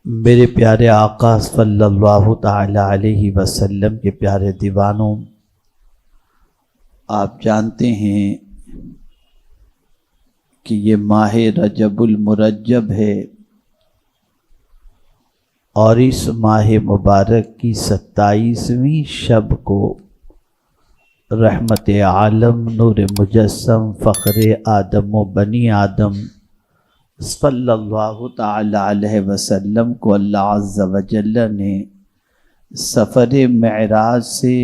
میرے پیارے آقا صلی اللہ تعالی علیہ وسلم کے پیارے دیوانوں، آپ جانتے ہیں کہ یہ ماہ رجب المرجب ہے اور اس ماہ مبارک کی 27ویں شب کو رحمت عالم، نور مجسم، فخر آدم و بنی آدم صلی اللہ تعالی علیہ وسلم کو اللہ عز و جل نے سفر معراج سے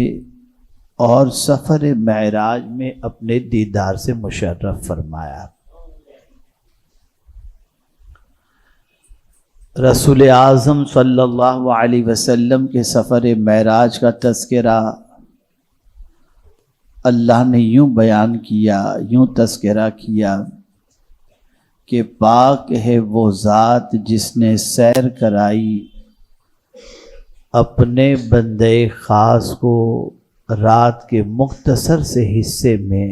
اور سفر معراج میں اپنے دیدار سے مشرف فرمایا۔ رسول اعظم صلی اللہ علیہ وسلم کے سفر معراج کا تذکرہ اللہ نے یوں بیان کیا، یوں تذکرہ کیا کہ پاک ہے وہ ذات جس نے سیر کرائی اپنے بندے خاص کو رات کے مختصر سے حصے میں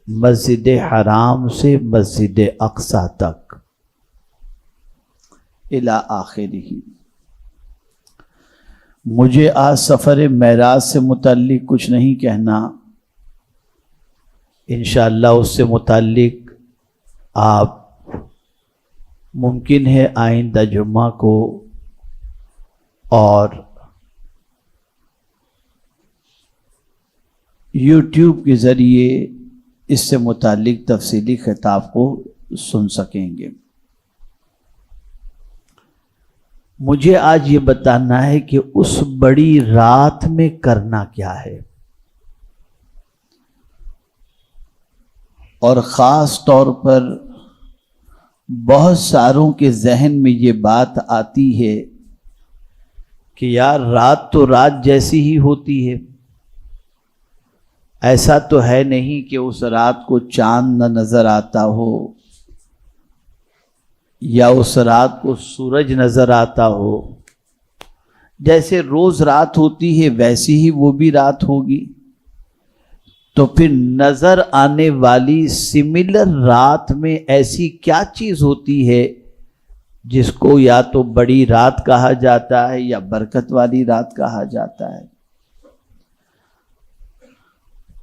مسجد حرام سے مسجد اقصی تک الی آخرہ۔ مجھے آج سفر معراج سے متعلق کچھ نہیں کہنا، انشاءاللہ اس سے متعلق آپ ممکن ہے آئندہ جمعہ کو اور یوٹیوب کے ذریعے اس سے متعلق تفصیلی خطاب کو سن سکیں گے۔ مجھے آج یہ بتانا ہے کہ اس بڑی رات میں کرنا کیا ہے، اور خاص طور پر بہت ساروں کے ذہن میں یہ بات آتی ہے کہ یار رات تو رات جیسی ہی ہوتی ہے، ایسا تو ہے نہیں کہ اس رات کو چاند نہ نظر آتا ہو یا اس رات کو سورج نظر آتا ہو، جیسے روز رات ہوتی ہے ویسی ہی وہ بھی رات ہوگی۔ تو پھر نظر آنے والی سملر رات میں ایسی کیا چیز ہوتی ہے جس کو یا تو بڑی رات کہا جاتا ہے یا برکت والی رات کہا جاتا ہے؟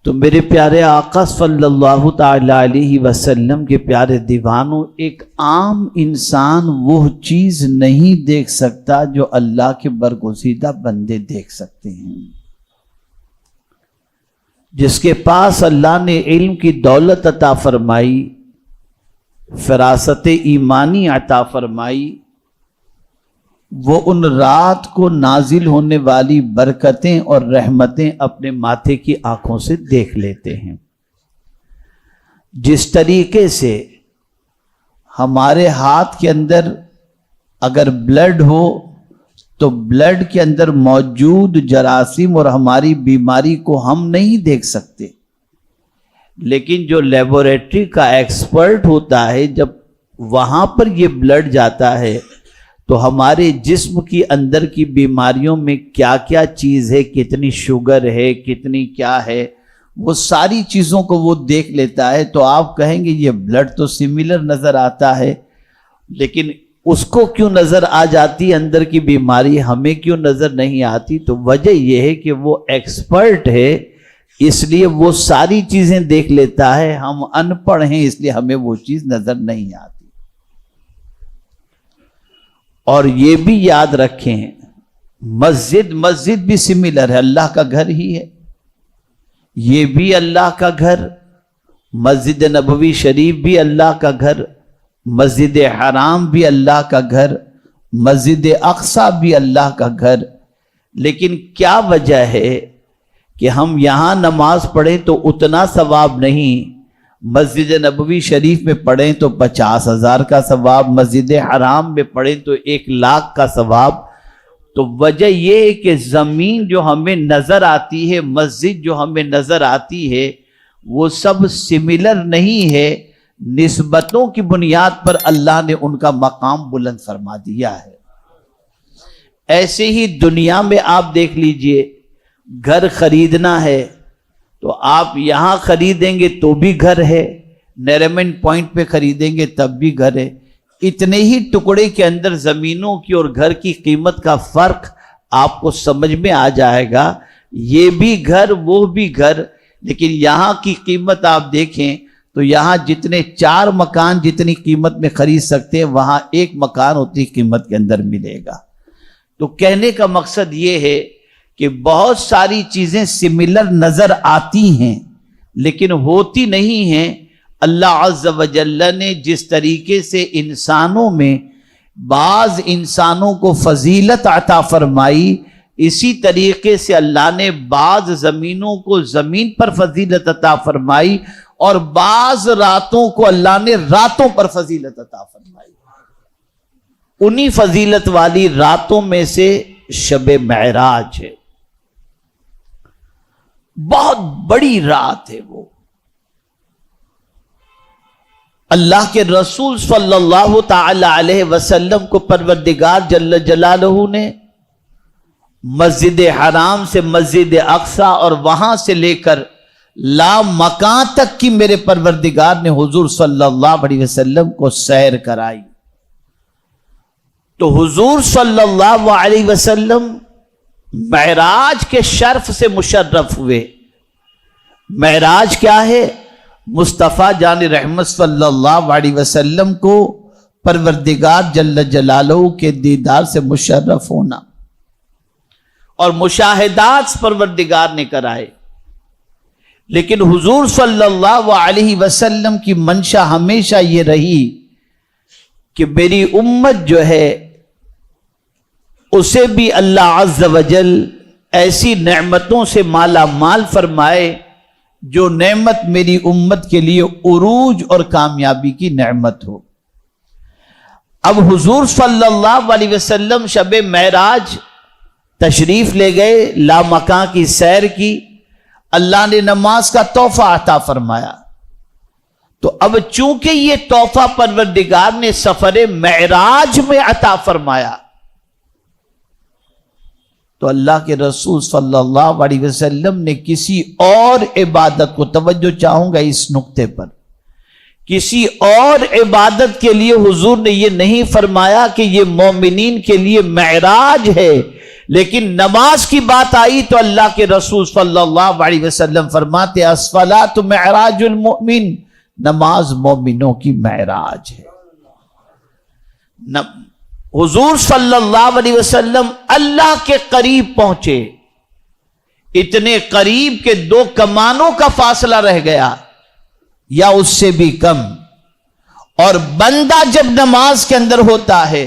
تو میرے پیارے آقا صلی اللہ تعالی علیہ وسلم کے پیارے دیوانوں، ایک عام انسان وہ چیز نہیں دیکھ سکتا جو اللہ کے برگزیدہ بندے دیکھ سکتے ہیں، جس کے پاس اللہ نے علم کی دولت عطا فرمائی، فراست ایمانی عطا فرمائی، وہ ان رات کو نازل ہونے والی برکتیں اور رحمتیں اپنے ماتھے کی آنکھوں سے دیکھ لیتے ہیں۔ جس طریقے سے ہمارے ہاتھ کے اندر اگر بلڈ ہو تو بلڈ کے اندر موجود جراثیم اور ہماری بیماری کو ہم نہیں دیکھ سکتے، لیکن جو لیبوریٹری کا ایکسپرٹ ہوتا ہے جب وہاں پر یہ بلڈ جاتا ہے تو ہمارے جسم کی اندر کی بیماریوں میں کیا کیا چیز ہے، کتنی شوگر ہے، کتنی کیا ہے، وہ ساری چیزوں کو وہ دیکھ لیتا ہے۔ تو آپ کہیں گے یہ بلڈ تو سملر نظر آتا ہے، لیکن اس کو کیوں نظر آ جاتی اندر کی بیماری، ہمیں کیوں نظر نہیں آتی؟ تو وجہ یہ ہے کہ وہ ایکسپرٹ ہے، اس لیے وہ ساری چیزیں دیکھ لیتا ہے، ہم ان پڑھ ہیں اس لیے ہمیں وہ چیز نظر نہیں آتی۔ اور یہ بھی یاد رکھیں، مسجد بھی سملر ہے، اللہ کا گھر ہی ہے، یہ بھی اللہ کا گھر، مسجد نبوی شریف بھی اللہ کا گھر، مسجد حرام بھی اللہ کا گھر، مسجد اقصی بھی اللہ کا گھر۔ لیکن کیا وجہ ہے کہ ہم یہاں نماز پڑھیں تو اتنا ثواب نہیں، مسجد نبوی شریف میں پڑھیں تو 50,000 کا ثواب، مسجد حرام میں پڑھیں تو 1,00,000 کا ثواب؟ تو وجہ یہ ہے کہ زمین جو ہمیں نظر آتی ہے، مسجد جو ہمیں نظر آتی ہے، وہ سب سملر نہیں ہے، نسبتوں کی بنیاد پر اللہ نے ان کا مقام بلند فرما دیا ہے۔ ایسے ہی دنیا میں آپ دیکھ لیجئے، گھر خریدنا ہے تو آپ یہاں خریدیں گے تو بھی گھر ہے، نیریمن پوائنٹ پہ خریدیں گے تب بھی گھر ہے، اتنے ہی ٹکڑے کے اندر زمینوں کی اور گھر کی قیمت کا فرق آپ کو سمجھ میں آ جائے گا. یہ بھی گھر وہ بھی گھر، لیکن یہاں کی قیمت آپ دیکھیں تو یہاں جتنے 4 مکان جتنی قیمت میں خرید سکتے ہیں وہاں 1 مکان اتنی قیمت کے اندر ملے گا. تو کہنے کا مقصد یہ ہے کہ بہت ساری چیزیں سملر نظر آتی ہیں لیکن ہوتی نہیں ہیں. اللہ عز و جل نے جس طریقے سے انسانوں میں بعض انسانوں کو فضیلت عطا فرمائی، اسی طریقے سے اللہ نے بعض زمینوں کو زمین پر فضیلت عطا فرمائی اور بعض راتوں کو اللہ نے راتوں پر فضیلت عطا فرمائی. انہی فضیلت والی راتوں میں سے شب معراج ہے. بہت بڑی رات ہے وہ. اللہ کے رسول صلی اللہ تعالی علیہ وسلم کو پروردگار جل جلالہ نے مسجد حرام سے مسجد اقصی اور وہاں سے لے کر لا مکان تک کی میرے پروردگار نے حضور صلی اللہ علیہ وسلم کو سیر کرائی. تو حضور صلی اللہ علیہ وسلم معراج کے شرف سے مشرف ہوئے. معراج کیا ہے؟ مصطفیٰ جان رحمت صلی اللہ علیہ وسلم کو پروردگار جل جلالہ کے دیدار سے مشرف ہونا اور مشاہدات پروردگار نے کرائے. لیکن حضور صلی اللہ علیہ وسلم کی منشا ہمیشہ یہ رہی کہ میری امت جو ہے اسے بھی اللہ عز و جل ایسی نعمتوں سے مالا مال فرمائے جو نعمت میری امت کے لیے عروج اور کامیابی کی نعمت ہو. اب حضور صلی اللہ علیہ وسلم شب معراج تشریف لے گئے، لامکان کی سیر کی، اللہ نے نماز کا تحفہ عطا فرمایا. تو اب چونکہ یہ تحفہ پروردگار نے سفر معراج میں عطا فرمایا تو اللہ کے رسول صلی اللہ علیہ وسلم نے کسی اور عبادت کو، توجہ چاہوں گا اس نقطے پر، کسی اور عبادت کے لیے حضور نے یہ نہیں فرمایا کہ یہ مومنین کے لیے معراج ہے. لیکن نماز کی بات آئی تو اللہ کے رسول صلی اللہ علیہ وسلم فرماتے الصلاۃ معراج المؤمن، نماز مومنوں کی معراج ہے. حضور صلی اللہ علیہ وسلم اللہ کے قریب پہنچے، اتنے قریب کہ 2 کمانوں کا فاصلہ رہ گیا یا اس سے بھی کم. اور بندہ جب نماز کے اندر ہوتا ہے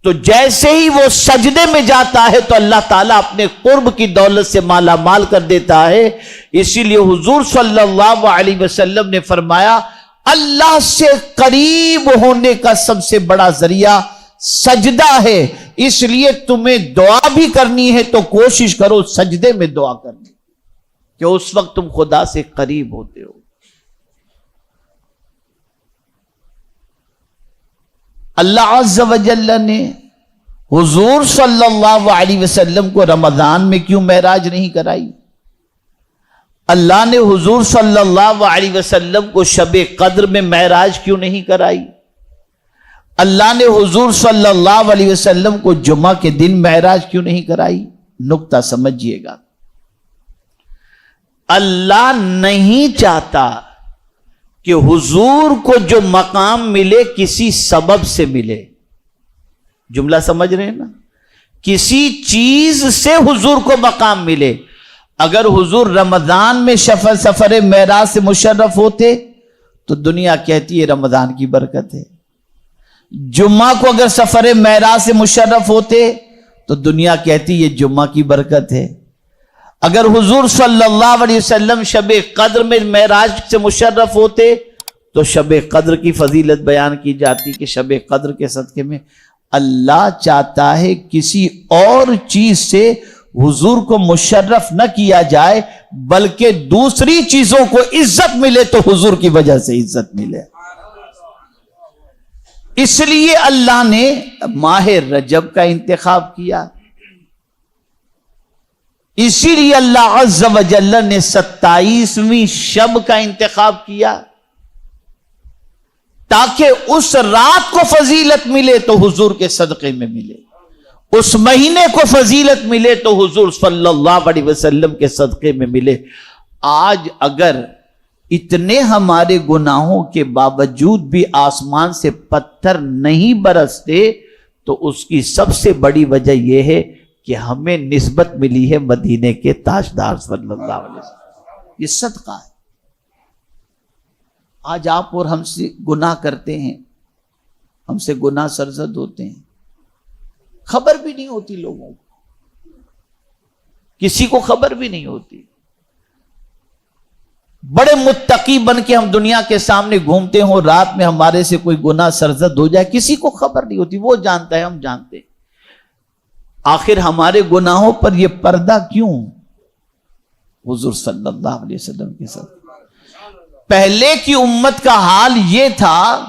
تو جیسے ہی وہ سجدے میں جاتا ہے تو اللہ تعالیٰ اپنے قرب کی دولت سے مالا مال کر دیتا ہے. اسی لیے حضور صلی اللہ علیہ وسلم نے فرمایا اللہ سے قریب ہونے کا سب سے بڑا ذریعہ سجدہ ہے. اس لیے تمہیں دعا بھی کرنی ہے تو کوشش کرو سجدے میں دعا کرنی کہ اس وقت تم خدا سے قریب ہوتے ہو. اللہ عز و جل نے حضور صلی اللہ علیہ وسلم کو رمضان میں کیوں معراج نہیں کرائی؟ اللہ نے حضور صلی اللہ علیہ وسلم کو شب قدر میں معراج کیوں نہیں کرائی؟ اللہ نے حضور صلی اللہ علیہ وسلم کو جمعہ کے دن معراج کیوں نہیں کرائی؟ نقطہ سمجھیے گا. اللہ نہیں چاہتا کہ حضور کو جو مقام ملے کسی سبب سے ملے. جملہ سمجھ رہے ہیں نا؟ کسی چیز سے حضور کو مقام ملے. اگر حضور رمضان میں سفر معراج سے مشرف ہوتے تو دنیا کہتی ہے رمضان کی برکت ہے. جمعہ کو اگر سفر معراج سے مشرف ہوتے تو دنیا کہتی ہے جمعہ کی برکت ہے. اگر حضور صلی اللہ علیہ وسلم شب قدر میں معراج سے مشرف ہوتے تو شب قدر کی فضیلت بیان کی جاتی کہ شب قدر کے صدقے میں. اللہ چاہتا ہے کسی اور چیز سے حضور کو مشرف نہ کیا جائے بلکہ دوسری چیزوں کو عزت ملے تو حضور کی وجہ سے عزت ملے. اس لیے اللہ نے ماہ رجب کا انتخاب کیا. اسی لیے اللہ عز و جل نے 27ویں شب کا انتخاب کیا تاکہ اس رات کو فضیلت ملے تو حضور کے صدقے میں ملے، اس مہینے کو فضیلت ملے تو حضور صلی اللہ علیہ وسلم کے صدقے میں ملے۔ آج اگر اتنے ہمارے گناہوں کے باوجود بھی آسمان سے پتھر نہیں برستے تو اس کی سب سے بڑی وجہ یہ ہے کہ ہمیں نسبت ملی ہے مدینے کے تاجدار صلی اللہ علیہ وسلم۔ یہ صدقہ ہے۔ آج آپ اور ہم سے گناہ کرتے ہیں، ہم سے گناہ سرزد ہوتے ہیں، خبر بھی نہیں ہوتی لوگوں کو، کسی کو خبر بھی نہیں ہوتی۔ بڑے متقی بن کے ہم دنیا کے سامنے گھومتے ہوں، رات میں ہمارے سے کوئی گناہ سرزد ہو جائے کسی کو خبر نہیں ہوتی، وہ جانتا ہے، ہم جانتے ہیں۔ آخر ہمارے گناہوں پر یہ پردہ کیوں؟ حضور صلی اللہ علیہ وسلم کے ساتھ پہلے کی امت کا حال یہ تھا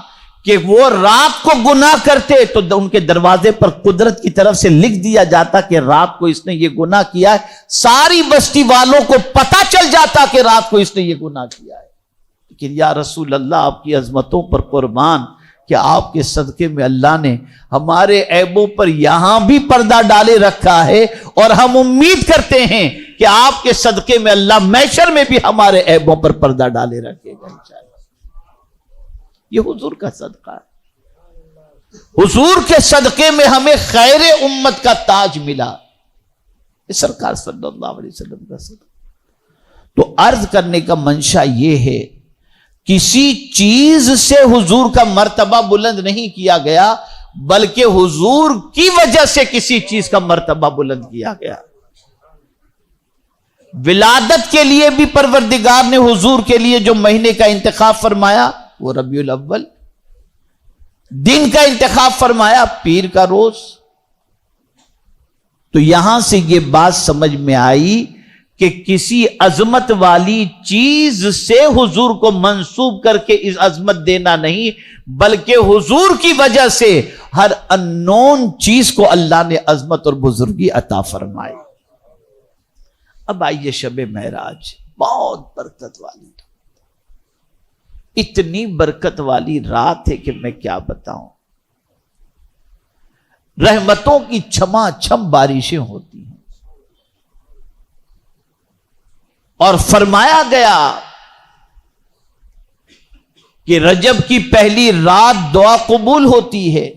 کہ وہ رات کو گناہ کرتے تو ان کے دروازے پر قدرت کی طرف سے لکھ دیا جاتا کہ رات کو اس نے یہ گناہ کیا ہے، ساری بستی والوں کو پتہ چل جاتا کہ رات کو اس نے یہ گناہ کیا ہے۔ لیکن یا رسول اللہ، آپ کی عظمتوں پر قربان کہ آپ کے صدقے میں اللہ نے ہمارے عیبوں پر یہاں بھی پردہ ڈالے رکھا ہے، اور ہم امید کرتے ہیں کہ آپ کے صدقے میں اللہ محشر میں بھی ہمارے عیبوں پر پردہ ڈالے رکھے گا انشاءاللہ۔ یہ حضور کا صدقہ ہے، حضور کے صدقے میں ہمیں خیر امت کا تاج ملا، یہ سرکار صلی اللہ علیہ وسلم کا صدقہ۔ تو عرض کرنے کا منشا یہ ہے، کسی چیز سے حضور کا مرتبہ بلند نہیں کیا گیا، بلکہ حضور کی وجہ سے کسی چیز کا مرتبہ بلند کیا گیا۔ ولادت کے لیے بھی پروردگار نے حضور کے لیے جو مہینے کا انتخاب فرمایا وہ ربیع الاول، دن کا انتخاب فرمایا پیر کا روز۔ تو یہاں سے یہ بات سمجھ میں آئی کہ کسی عظمت والی چیز سے حضور کو منسوب کر کے اس عظمت دینا نہیں، بلکہ حضور کی وجہ سے ہر اننون چیز کو اللہ نے عظمت اور بزرگی عطا فرمائی۔ اب آئیے شب معراج، بہت برکت والی، اتنی برکت والی رات ہے کہ میں کیا بتاؤں۔ رحمتوں کی چھما چھم بارشیں ہوتی ہیں، اور فرمایا گیا کہ رجب کی پہلی رات دعا قبول ہوتی ہے۔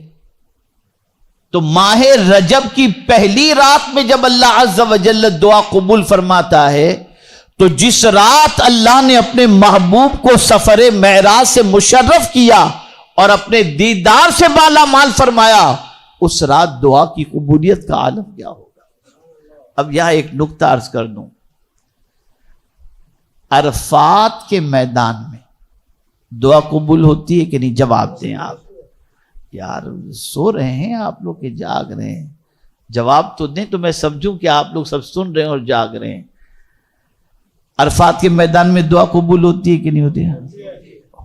تو ماہ رجب کی پہلی رات میں جب اللہ عز و جل دعا قبول فرماتا ہے، تو جس رات اللہ نے اپنے محبوب کو سفر معراج سے مشرف کیا اور اپنے دیدار سے بالا مال فرمایا، اس رات دعا کی قبولیت کا عالم کیا ہوگا۔ اب یہاں ایک نکتہ عرض کر دوں، عرفات کے میدان میں دعا قبول ہوتی ہے کہ نہیں؟ جواب دیں آپ۔ یار سو رہے ہیں آپ لوگ کہ جاگ رہے ہیں؟ جواب تو دیں تو میں سمجھوں کہ آپ لوگ سب سن رہے ہیں اور جاگ رہے ہیں۔ عرفات کے میدان میں دعا قبول ہوتی ہے کہ نہیں ہوتی ہے؟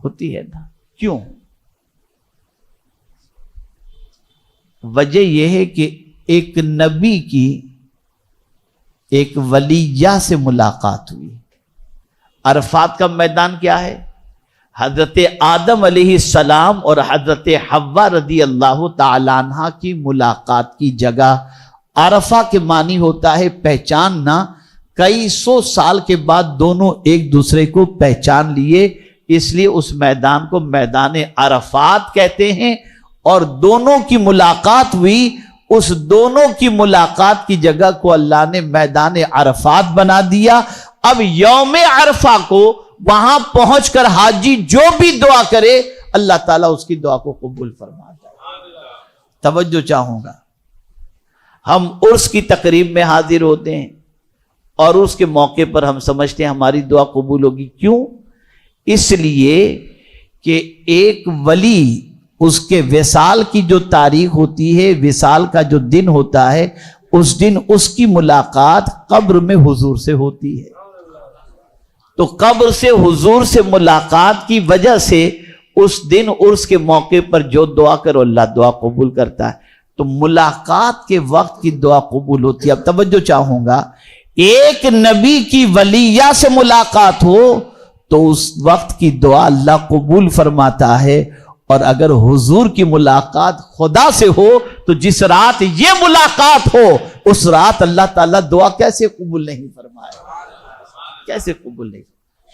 ہوتی ہے نا۔ کیوں؟ وجہ یہ ہے کہ ایک نبی کی ایک ولیہ سے ملاقات ہوئی۔ عرفات کا میدان کیا ہے؟ حضرت آدم علیہ السلام اور حضرت حوا رضی اللہ تعالیٰ عنہ کی ملاقات کی جگہ۔ عرفہ کے معنی ہوتا ہے پہچاننا۔ کئی سو سال کے بعد دونوں ایک دوسرے کو پہچان لیے، اس لیے اس میدان کو میدان عرفات کہتے ہیں۔ اور دونوں کی ملاقات ہوئی، اس دونوں کی ملاقات کی جگہ کو اللہ نے میدان عرفات بنا دیا۔ اب یوم عرفہ کو وہاں پہنچ کر حاجی جو بھی دعا کرے اللہ تعالیٰ اس کی دعا کو قبول فرماتا ہے۔ توجہ چاہوں گا، ہم عرس کی تقریب میں حاضر ہوتے ہیں اور اس کے موقع پر ہم سمجھتے ہیں ہماری دعا قبول ہوگی۔ کیوں؟ اس لیے کہ ایک ولی، اس کے وصال کی جو تاریخ ہوتی ہے، وصال کا جو دن ہوتا ہے، اس دن اس کی ملاقات قبر میں حضور سے ہوتی ہے۔ تو قبر سے حضور سے ملاقات کی وجہ سے اس دن عرس کے موقع پر جو دعا کرو اللہ دعا قبول کرتا ہے۔ تو ملاقات کے وقت کی دعا قبول ہوتی ہے۔ اب توجہ چاہوں گا، ایک نبی کی ولیہ سے ملاقات ہو تو اس وقت کی دعا اللہ قبول فرماتا ہے، اور اگر حضور کی ملاقات خدا سے ہو تو جس رات یہ ملاقات ہو اس رات اللہ تعالیٰ دعا کیسے قبول نہیں فرمائے؟ کیسے قبول نہیں؟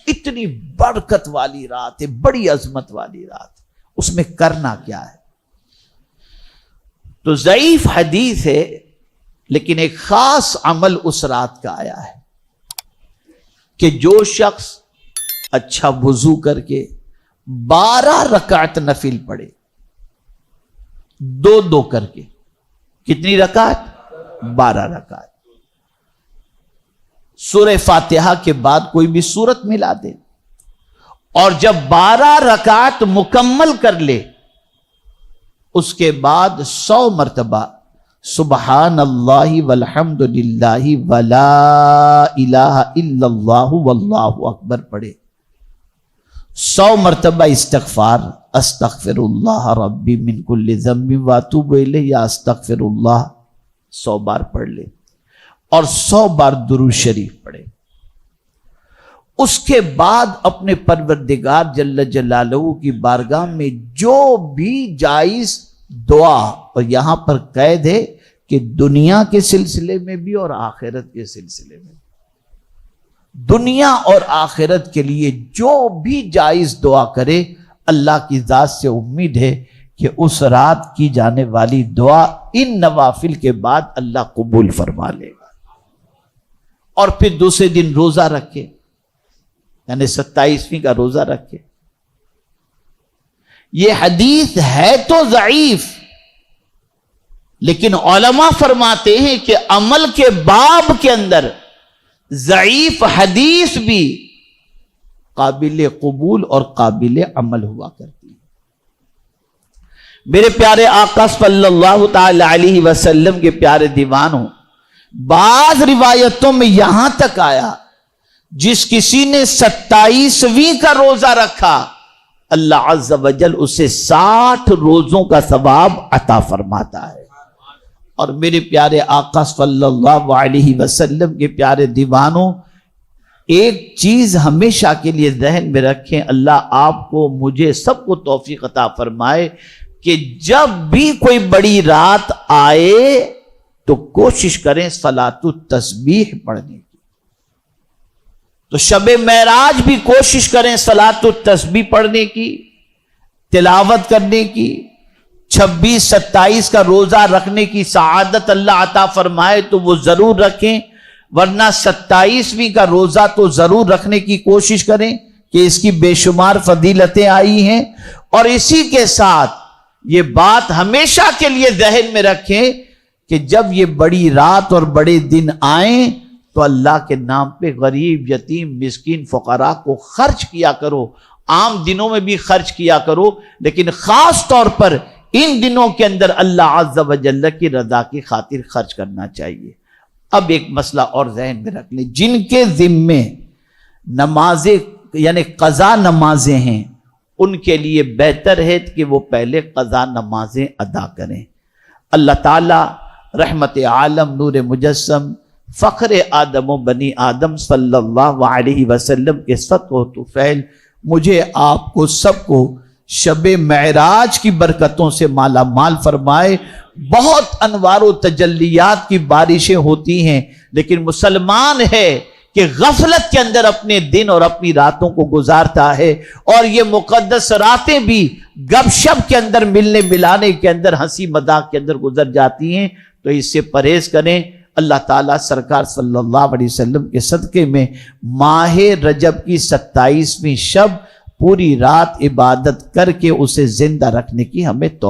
اتنی برکت والی رات ہے، بڑی عظمت والی رات، اس میں کرنا کیا ہے؟ تو ضعیف حدیث ہے، لیکن ایک خاص عمل اس رات کا آیا ہے کہ جو شخص اچھا وضو کر کے 12 رکعت نفل پڑھے، 2 کر کے، کتنی رکعت؟ 12 رکعت، سورہ فاتحہ کے بعد کوئی بھی سورت ملا دے، اور جب 12 رکعت مکمل کر لے اس کے بعد 100 مرتبہ سبحان اللہ والحمد للہ ولا الہ الا اللہ واللہ اکبر پڑھے، 100 مرتبہ استغفار، استغفر اللہ ربی من کل ذنب واتوب الیہ، یا استغفر اللہ 100 بار پڑھ لے، اور 100 بار درود شریف پڑھے۔ اس کے بعد اپنے پروردگار جل جلالہ کی بارگاہ میں جو بھی جائز دعا، اور یہاں پر قید ہے کہ دنیا کے سلسلے میں بھی اور آخرت کے سلسلے میں، دنیا اور آخرت کے لیے جو بھی جائز دعا کرے، اللہ کی ذات سے امید ہے کہ اس رات کی جانے والی دعا ان نوافل کے بعد اللہ قبول فرما لے گا۔ اور پھر دوسرے دن روزہ رکھے، یعنی 27ویں کا روزہ رکھے۔ یہ حدیث ہے تو ضعیف، لیکن علماء فرماتے ہیں کہ عمل کے باب کے اندر ضعیف حدیث بھی قابل قبول اور قابل عمل ہوا کرتی ہے۔ میرے پیارے آقا صلی اللہ تعالی علیہ وسلم کے پیارے دیوانوں، بعض روایتوں میں یہاں تک آیا جس کسی نے 27ویں کا روزہ رکھا، اللہ عز و جل اسے 60 روزوں کا ثواب عطا فرماتا ہے۔ اور میرے پیارے آقا صلی اللہ علیہ وسلم کے پیارے دیوانوں، ایک چیز ہمیشہ کے لیے ذہن میں رکھیں، اللہ آپ کو، مجھے، سب کو توفیق عطا فرمائے کہ جب بھی کوئی بڑی رات آئے تو کوشش کریں صلاۃ التسبیح پڑھنے کی۔ تو شب معراج بھی کوشش کریں صلاۃ التسبیح پڑھنے کی، تلاوت کرنے کی، 26 27 کا روزہ رکھنے کی سعادت اللہ عطا فرمائے تو وہ ضرور رکھیں، ورنہ 27ویں کا روزہ تو ضرور رکھنے کی کوشش کریں کہ اس کی بے شمار فضیلتیں آئی ہیں۔ اور اسی کے ساتھ یہ بات ہمیشہ کے لیے ذہن میں رکھیں کہ جب یہ بڑی رات اور بڑے دن آئیں تو اللہ کے نام پہ غریب، یتیم، مسکین، فقراء کو خرچ کیا کرو۔ عام دنوں میں بھی خرچ کیا کرو، لیکن خاص طور پر ان دنوں کے اندر اللہ عز و جل کی رضا کی خاطر خرچ کرنا چاہیے۔ اب ایک مسئلہ اور ذہن میں رکھ لیں، جن کے ذمے نمازیں یعنی قضا نمازیں ہیں، ان کے لیے بہتر ہے کہ وہ پہلے قضا نمازیں ادا کریں۔ اللہ تعالی رحمت عالم، نور مجسم، فخر آدم و بنی آدم صلی اللہ علیہ وسلم کے صدقہ و طفیل مجھے، آپ کو، سب کو شب معراج کی برکتوں سے مالا مال فرمائے۔ بہت انوار و تجلیات کی بارشیں ہوتی ہیں، لیکن مسلمان ہے کہ غفلت کے اندر اپنے دن اور اپنی راتوں کو گزارتا ہے، اور یہ مقدس راتیں بھی گپ شپ کے اندر، ملنے ملانے کے اندر، ہنسی مذاق کے اندر گزر جاتی ہیں۔ تو اس سے پرہیز کریں۔ اللہ تعالیٰ سرکار صلی اللہ علیہ وسلم کے صدقے میں ماہ رجب کی 27ویں شب پوری رات عبادت کر کے اسے زندہ رکھنے کی ہمیں توفیق